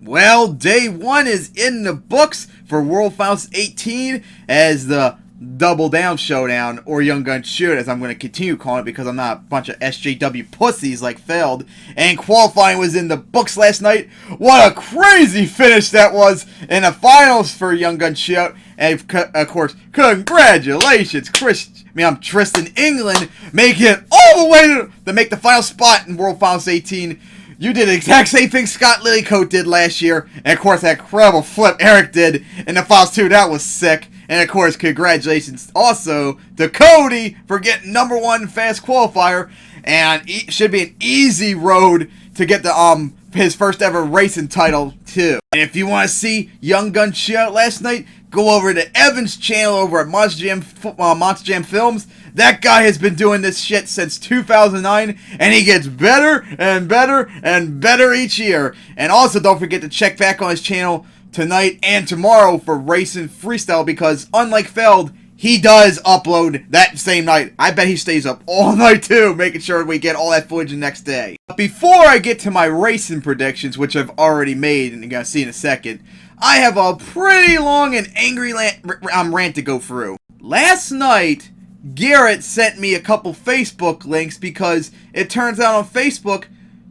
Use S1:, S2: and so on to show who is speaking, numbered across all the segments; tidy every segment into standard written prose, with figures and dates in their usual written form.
S1: Well, day one is in the books for World Finals 18 as the Double Down Showdown, or Young Gun Shoot, as I'm going to continue calling it because I'm not a bunch of SJW pussies like FELD. And qualifying was in the books last night. What a crazy finish that was in the finals for Young Gun Shoot. And of course, congratulations, Tristan England, making it all the way to make the final spot in World Finals 18. You did the exact same thing Scott Lilycoat did last year. And of course, that incredible flip Eric did in the finals too. That was sick. And of course, congratulations also to Cody for getting #1 fast qualifier. And it should be an easy road to get the his first ever racing title too. And if you want to see Young Gun Shout last night, go over to Evan's channel over at Monster Jam Films. That guy has been doing this shit since 2009, and he gets better and better and better each year. And also, don't forget to check back on his channel tonight and tomorrow for Racing Freestyle, because unlike FELD, he does upload that same night. I bet he stays up all night too, making sure we get all that footage the next day. Before I get to my racing predictions, which I've already made and you're going to see in a second, I have a pretty long and angry rant to go through. Last night, Garrett sent me a couple Facebook links because it turns out on Facebook,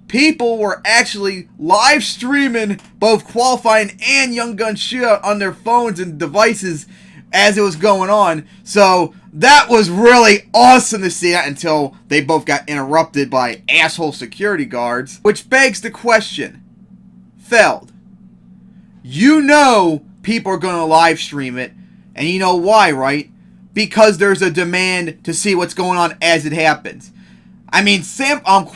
S1: people were actually live streaming both qualifying and Young Gun Shootout on their phones and devices as it was going on. So that was really awesome to see that until they both got interrupted by asshole security guards. Which begs the question, FELD, you know people are going to live stream it, and you know why, right? Because there's a demand to see what's going on as it happens. I mean,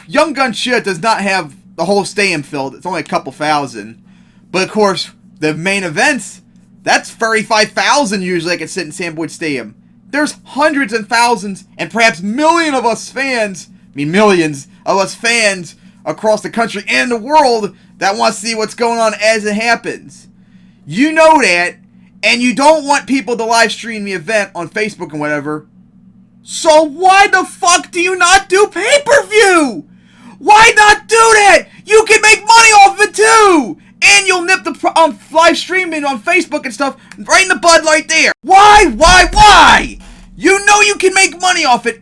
S1: Young Gun Shit does not have the whole stadium filled. It's only a couple thousand. But of course, the main events, that's 35,000 usually I can sit in Sam Boyd Stadium. There's hundreds and thousands and perhaps millions of us fans across the country and the world that want to see what's going on as it happens. You know that, and you don't want people to live stream the event on Facebook and whatever. So why the fuck do you not do pay-per-view? Why not do that? You can make money off it too! And you'll nip the live streaming on Facebook and stuff right in the bud right there. Why? You know you can make money off it.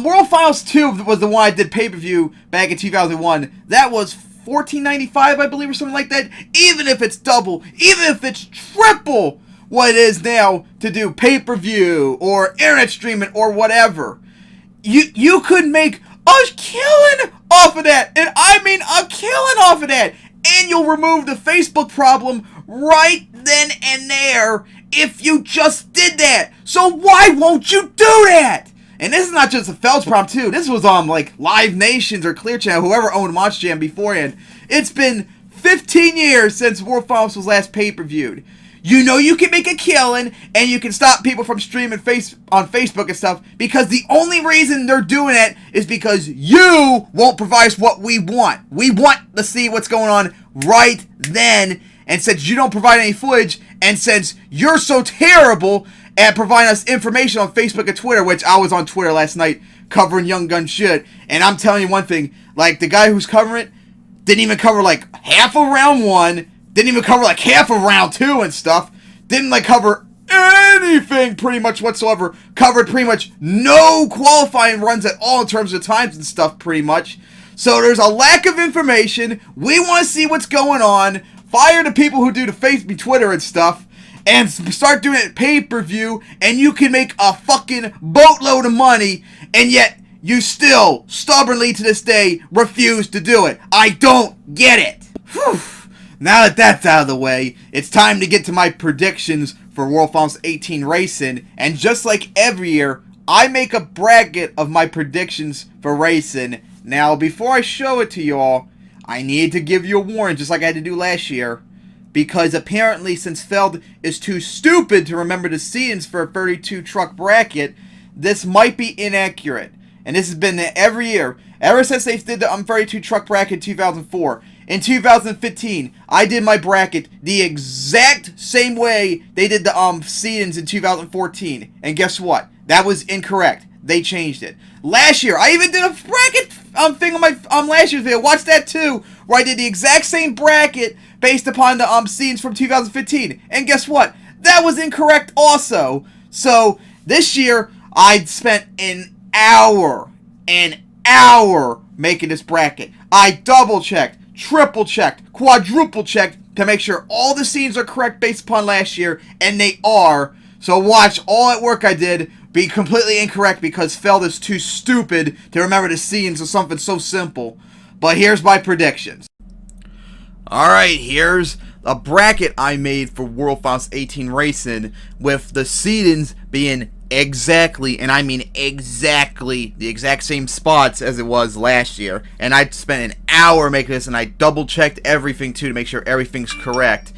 S1: World Finals 2 was the one I did pay-per-view back in 2001. That was $14.95, I believe, or something like that. Even if it's double, even if it's triple what it is now to do pay-per-view or internet streaming or whatever. You could make a killing off of that. And I mean a killing off of that. And you'll remove the Facebook problem right then and there if you just did that. So why won't you do that? And this is not just a FELD's problem too. This was on like Live Nations or Clear Channel, whoever owned Monster Jam beforehand. It's been 15 years since World Finals was last pay-per-viewed. You know you can make a killing, and you can stop people from streaming on Facebook and stuff, because the only reason they're doing it is because you won't provide us what we want. We want to see what's going on right then, and since you don't provide any footage, and since you're so terrible at providing us information on Facebook and Twitter, which I was on Twitter last night covering Young Gun Shit, and I'm telling you one thing, like the guy who's covering it didn't even cover like half of round 1, didn't even cover like half of round 2 and stuff. Didn't like cover anything pretty much whatsoever. Covered pretty much no qualifying runs at all in terms of times and stuff pretty much. So there's a lack of information. We want to see what's going on. Fire the people who do the Facebook, Twitter and stuff. And start doing it pay-per-view. And you can make a fucking boatload of money. And yet you still stubbornly to this day refuse to do it. I don't get it. Whew. Now that that's out of the way, it's time to get to my predictions for World Finals 18 racing. And just like every year, I make a bracket of my predictions for racing. Now, before I show it to y'all, I need to give you a warning, just like I had to do last year. Because apparently, since FELD is too stupid to remember the seedings for a 32 truck bracket, this might be inaccurate. And this has been every year, ever since they did the 32 truck bracket in 2004. In 2015, I did my bracket the exact same way they did the seedings in 2014. And guess what? That was incorrect. They changed it. Last year, I even did a bracket thing on my last year's video. Watch that too, where I did the exact same bracket based upon the scenes from 2015. And guess what? That was incorrect also. So this year I spent an hour making this bracket. I double checked, triple checked, quadruple checked to make sure all the scenes are correct based upon last year, and they are. So watch all that work I did be completely incorrect because FELD is too stupid to remember the scenes of something so simple. But here's my predictions. Alright, here's a bracket I made for World Finals 18 Racing with the seedings being exactly, and I mean exactly, the exact same spots as it was last year. And I spent an hour making this, and I double checked everything too to make sure everything's correct.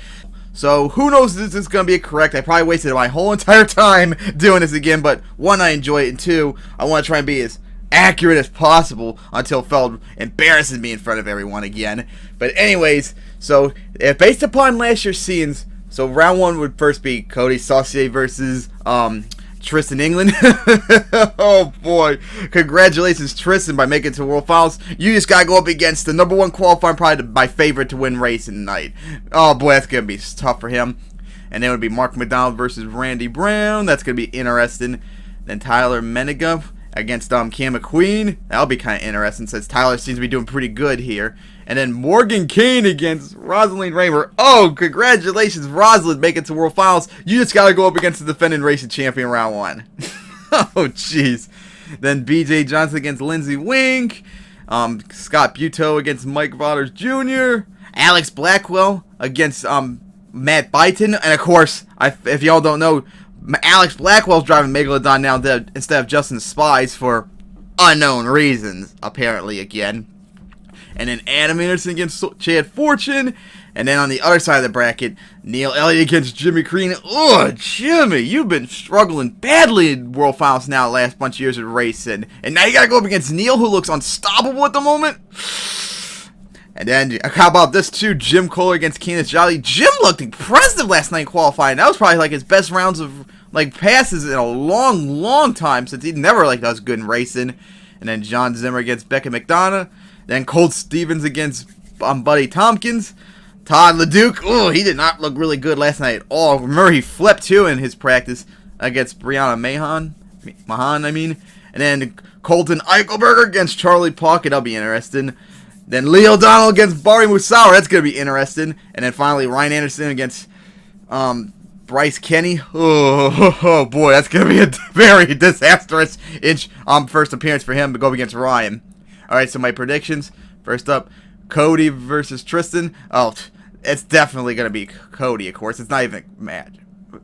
S1: So who knows if this is going to be correct. I probably wasted my whole entire time doing this again, but one, I enjoy it, and two, I want to try and be as accurate as possible until FELD embarrasses me in front of everyone again. But anyways, so if based upon last year's scenes, so round one would first be Cody Saucier versus Tristan England. Oh boy, congratulations Tristan by making it to World Finals. You just gotta go up against the #1 qualifier, probably my favorite to win race tonight. Oh boy, that's gonna be tough for him. And then it would be Mark McDonald versus Randy Brown. That's gonna be interesting. Then Tyler Menega against Cam McQueen. That'll be kind of interesting since Tyler seems to be doing pretty good here. And then Morgan Kane against Rosalind Raymer. Oh, congratulations, Rosalind, making it to World Finals. You just got to go up against the defending racing champion round one. Oh, jeez. Then BJ Johnson against Lindsey Wink. Scott Buteau against Mike Waters Jr. Alex Blackwell against Matt Byton. And, of course, if y'all don't know, Alex Blackwell's driving Megalodon now instead of Justin Spies for unknown reasons, apparently, again. And then Adam Anderson against Chad Fortune. And then on the other side of the bracket, Neil Elliott against Jimmy Crean. Oh, Jimmy, you've been struggling badly in World Finals now the last bunch of years of racing. And now you got to go up against Neil, who looks unstoppable at the moment. And then, how about this too? Jim Kohler against Keenan Jolly. Jim looked impressive last night in qualifying. That was probably like his best rounds of passes in a long time, since he never does good in racing. And then John Zimmer against Becca McDonough. Then Colt Stevens against Buddy Tompkins. Todd LeDuc, oh, he did not look really good last night at all. Remember, he flipped too in his practice against Brianna Mahan. And then Colton Eichelberger against Charlie Pocket. That'll be interesting. Then Lee O'Donnell against Barry Musauer. That's going to be interesting. And then finally, Ryan Anderson against Bryce Kenny. Oh boy, that's going to be a very disastrous first appearance for him to go up against Ryan. Alright, so my predictions. First up, Cody versus Tristan. Oh, it's definitely going to be Cody, of course. It's not even a match.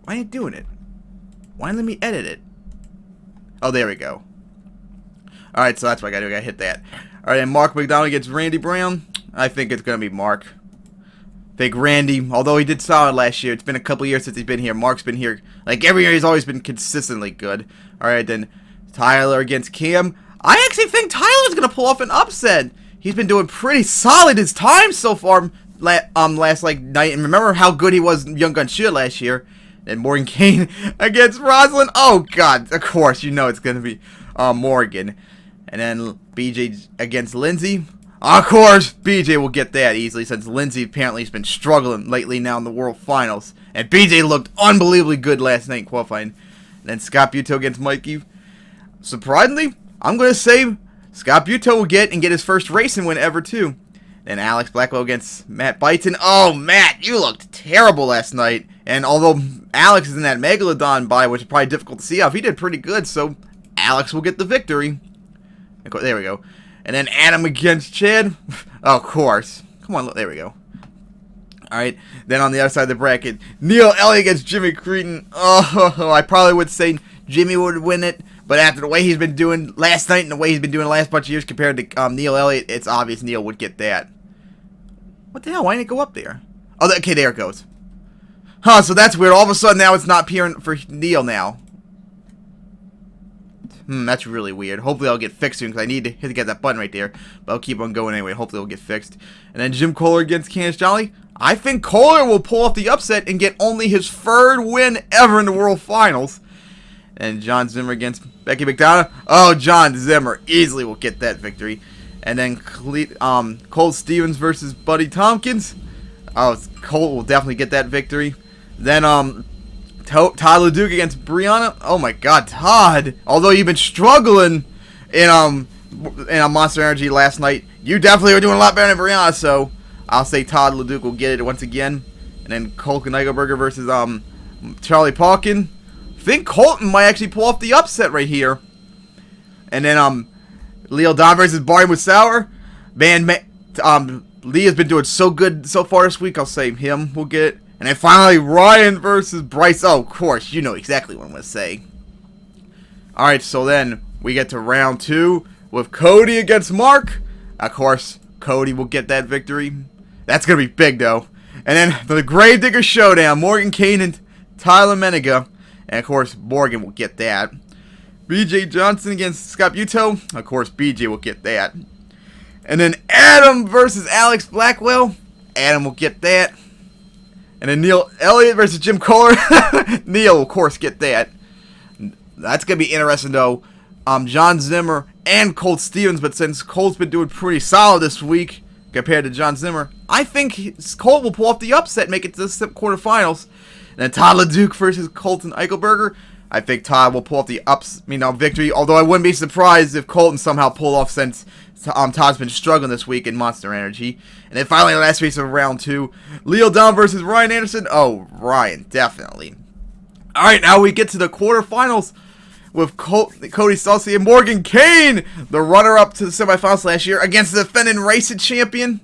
S1: Why ain't doing it? Why didn't let me edit it? Oh, there we go. Alright, so that's what I got to do. I got to hit that. Alright, and Mark McDonald against Randy Brown. I think it's going to be Mark. I think Randy, although he did solid last year, it's been a couple years since he's been here. Mark's been here. Every year, he's always been consistently good. Alright, then Tyler against Cam. I actually think Tyler's going to pull off an upset. He's been doing pretty solid his time so far last night. And remember how good he was in Young Gun Shooter last year. Then Morgan Kane against Rosalind. Oh, God. Of course, you know it's going to be Morgan. And then BJ against Lindsay. Of course, BJ will get that easily since Lindsay apparently has been struggling lately now in the World Finals. And BJ looked unbelievably good last night in qualifying. And then Scott Buteau against Mikey. Surprisingly, I'm going to say Scott Buteau will get his first racing win ever, too. Then Alex Blackwell against Matt Byton. Oh, Matt, you looked terrible last night. And although Alex is in that Megalodon bye, which is probably difficult to see off, he did pretty good, so Alex will get the victory. There we go. And then Adam against Chad. Oh, of course. Come on, look, there we go. Alright, then on the other side of the bracket, Neil Elliott against Jimmy Cretan. Oh, I probably would say Jimmy would win it. But after the way he's been doing last night and the way he's been doing the last bunch of years compared to Neil Elliott, it's obvious Neil would get that. What the hell? Why didn't it go up there? Oh, okay, there it goes. Huh, so that's weird. All of a sudden now it's not appearing for Neil now. That's really weird. Hopefully I'll get fixed soon because I need to get that button right there. But I'll keep on going anyway. Hopefully it'll get fixed. And then Jim Kohler against Candace Jolly. I think Kohler will pull off the upset and get only his third win ever in the World Finals. And John Zimmer against Becky McDonough. Oh, John Zimmer easily will get that victory. And then Colt Stevens versus Buddy Tompkins. Oh, Colt will definitely get that victory. Then Todd LeDuc against Brianna. Oh my God, Todd! Although you've been struggling in Monster Energy last night, you definitely are doing a lot better than Brianna. So I'll say Todd LeDuc will get it once again. And then Colton Eichelberger versus Charlie Palkin. I think Colton might actually pull off the upset right here. And then Leo Don versus Barry Musauer. Man, Lee has been doing so good so far this week. I'll say him will get it. And then finally, Ryan versus Bryce. Oh, of course, you know exactly what I'm going to say. Alright, so then we get to round 2 with Cody against Mark. Of course, Cody will get that victory. That's going to be big, though. And then the Gravedigger Showdown, Morgan Kane and Tyler Menega. And of course, Morgan will get that. BJ Johnson against Scott Buteau. Of course, BJ will get that. And then Adam versus Alex Blackwell. Adam will get that. And then Neil Elliott versus Jim Kohler. Neil will, of course, get that. That's going to be interesting, though. John Zimmer and Colt Stevens. But since Colt's been doing pretty solid this week compared to John Zimmer, I think Colt will pull off the upset and make it to the quarterfinals. And then Todd LeDuc versus Colton Eichelberger. I think Todd will pull off the victory. Although I wouldn't be surprised if Colton somehow pulled off since Todd's been struggling this week in Monster Energy. And then finally, the last race of round 2, Leo Don versus Ryan Anderson. Oh, Ryan, definitely. All right, now we get to the quarterfinals with Cody Stalcy and Morgan Kane, the runner-up to the semifinals last year, against the defending racing champion.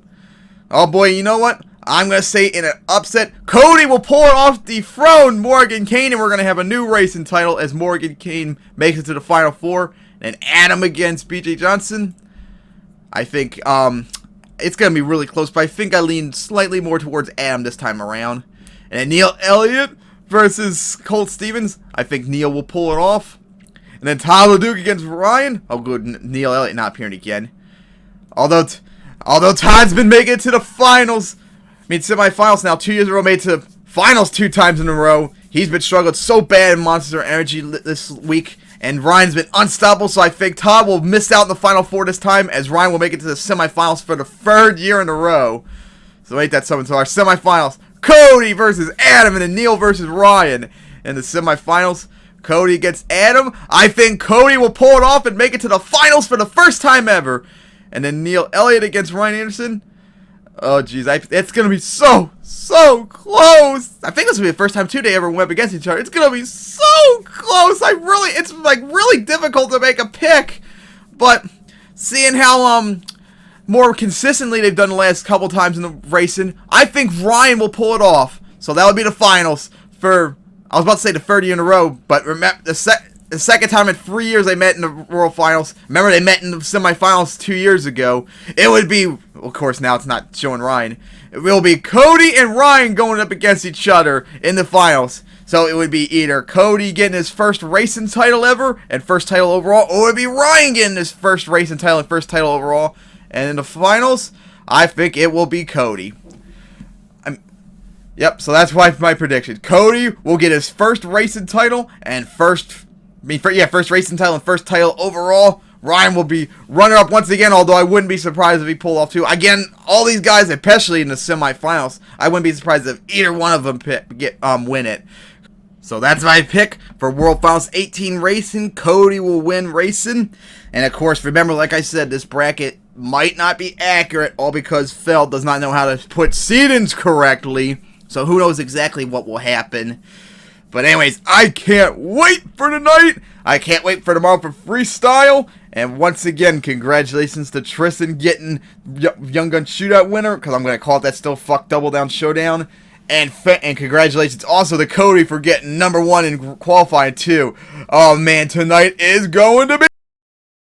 S1: Oh boy, you know what? I'm going to say in an upset, Cody will pull it off, dethrone Morgan Kane, and we're going to have a new racing title as Morgan Kane makes it to the Final Four. And Adam against BJ Johnson. I think it's going to be really close, but I think I lean slightly more towards Adam this time around. And then Neil Elliott versus Colt Stevens. I think Neil will pull it off. And then Todd LeDuc against Ryan. Oh, good. Neil Elliott not appearing again. Although Todd's been making it to the finals. Semifinals now. 2 years in a row, made it to finals 2 times in a row. He's been struggling so bad in Monster Energy this week. And Ryan's been unstoppable, so I think Todd will miss out in the Final Four this time, as Ryan will make it to the semifinals for the 3rd year in a row. So ain't that something? So our semifinals, Cody versus Adam, and then Neil versus Ryan. In the semifinals, Cody against Adam. I think Cody will pull it off and make it to the finals for the first time ever. And then Neil Elliott against Ryan Anderson. Oh, jeez, it's going to be so close. I think this will be the first time 2 they ever went up against each other. It's going to be so close. It's like really difficult to make a pick. But seeing how more consistently they've done the last couple times in the racing, I think Ryan will pull it off. So that would be the finals for, I was about to say the 3rd year in a row, but remember the second time in 3 years they met in the World Finals. Remember they met in the semifinals 2 years ago. It would be, of course now it's not showing Ryan. It will be Cody and Ryan going up against each other in the finals. So it would be either Cody getting his first racing title ever and first title overall, or it would be Ryan getting his first racing title and first title overall. And in the finals, I think it will be Cody. Yep, so that's why my prediction. Cody will get his first racing title and first racing title and first title overall. Ryan will be runner-up once again, although I wouldn't be surprised if he pulled off 2. Again, all these guys, especially in the semifinals, I wouldn't be surprised if either one of them win it. So that's my pick for World Finals 18 Racing. Cody will win racing. And of course, remember, like I said, this bracket might not be accurate, all because FELD does not know how to put seedings correctly. So who knows exactly what will happen. But anyways, I can't wait for tonight. I can't wait for tomorrow for freestyle. And once again, congratulations to Tristan getting Young Gun Shootout winner, because I'm going to call it that still fuck Double Down Showdown. And congratulations also to Cody for getting #1 in qualifying too. Oh man, tonight is going to be